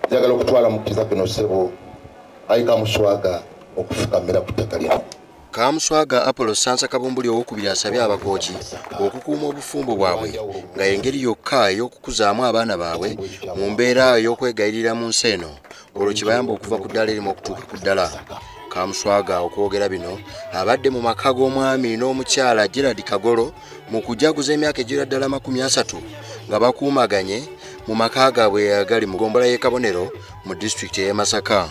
njagala okutwala mukiza kino ssebo ayi Kamuswaga okufukamira ku ttaka lino. Kamuswaga Apollo Sansa Kabumbuli owokubiri asabye abakooki okukuuma obufumbo bwabwe nga engeri yokka ey'okukuzaamu abaana baabwe mu mbeera ey'okwegayirira mu nsi eno olwo kibayamba okuva ku ddala erimu okutuuka ku ddala. Kamuswaga okwogera bino abadde mu maka g'omwami n'omukyala Gerard Kagolo mu kujaguza emyaka egiwera ddala 30 nga bakuumaganye mu maka gaabwe agali mu ggombolola y'e Kabonero mu disitulikiti y'e Masaka.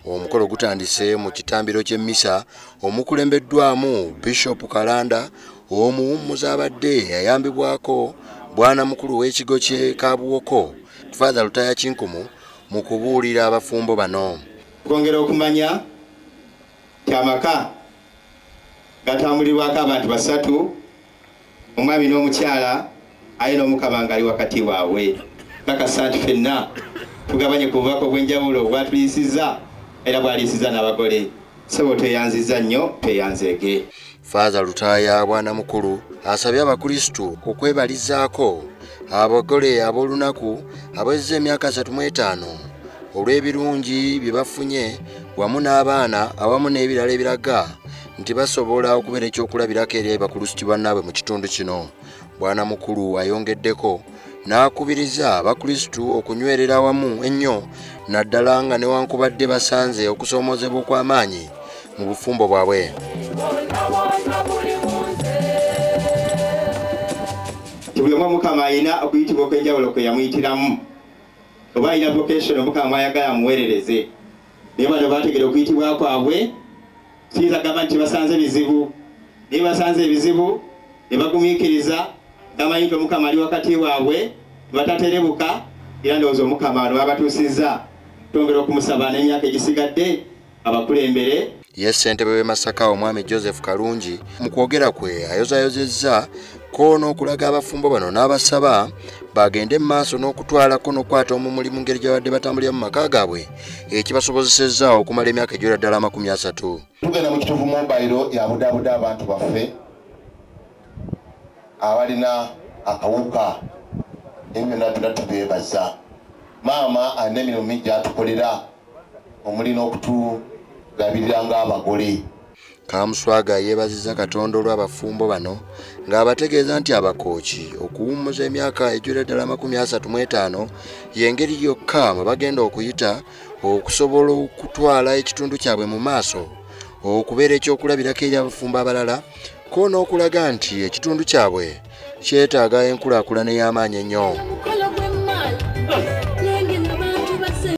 Omukolo gutandise mu kitambiro ky'emmisa omukulembeddwamu Bishop Kalanda omuwummuza abadde yayambibwako bwana mukulu w'ekigo ky'e Kabuwoko Father Lutaya Kinkumu mu kubuulira abafumbo bano. Kwongera okumanya kyamaka gatambulirwako abantu basatu, omwami n'omukyala aye n'omukama ng'ali wakati waabwe. Kakasa nti ffenna tugabanye ku bubaka obw'enjawulo bwatuyisiza era bwalisiza n'abagole. Sebo tweyanziza nnyo, tweyanzeege. Father Lutaya bwana mukulu asabye abakristu okwebalizaako abagole ab'olunaku abawezezza emyaka 35 olw'ebirungi bye bafunye wamu n'abaana awamu n'ebirala ebiraga nti basobola okubeera ekyokulabirako eri abakristu bannaabwe mu kitundu kino. Bwana mukulu ayongeddeko n'akubiriza abakristu okunywerera awamu ennyo naddala nga newankubadde basanze okusoomoozebwa okw'amaanyi mu bufumbo bwabwe. Buli omu Mukama alina okuyitibwa okw'enjawulo kwe yamuyitiramu. Oba alina vocation Mukama ayagala amuweerereze. Naye bano baategera okuyitibwa kwabwe, siyinza gamba nti basanze ebizibu. Naye basanze ebizibu ne bagumiikiriza gamanyi nti Mukama ali wakati waabwe, bataterebuka era ndowooza Mukama ano babatuusizza. Twongera okumusaba n'emyaka egisigadde abakulembere. Ye ssentebe w'e Masaka omwami Joseph Kalungi mu kwogera kwe ayozaayozezza ko n'okulaga abafumbo bano n'abasaba bagende mu maaso n'okutwalako n'okwata omumuli mu ngeri gy'abadde batambulira mu maka gaabwe ekibasobozesezza okumala emyaka egiwera ddala 30. Tugenda mu kituufu mobayiro yabudaabuda abantu baffe abalina akawuka ebyonna tubeebaza. Maama alina emirimu mingi gy'atukolera omuli n'okutugabirira ng'abagole. Kamuswaga yeebazizza Katonda olw'abafumbo bano ng'abategeeza nti abakooki okuwummuza emyaka egiwera ddala 35 y'engeri yokka mwe bagenda okuyita okusobola okutwala ekitundu kyabwe mu maaso okubeera ekyokulabirako eri abafumbo abalala ko n'okulaga nti ekitundu kyabwe kyetaaga enkulaakulana ey'amaanyi ennyo.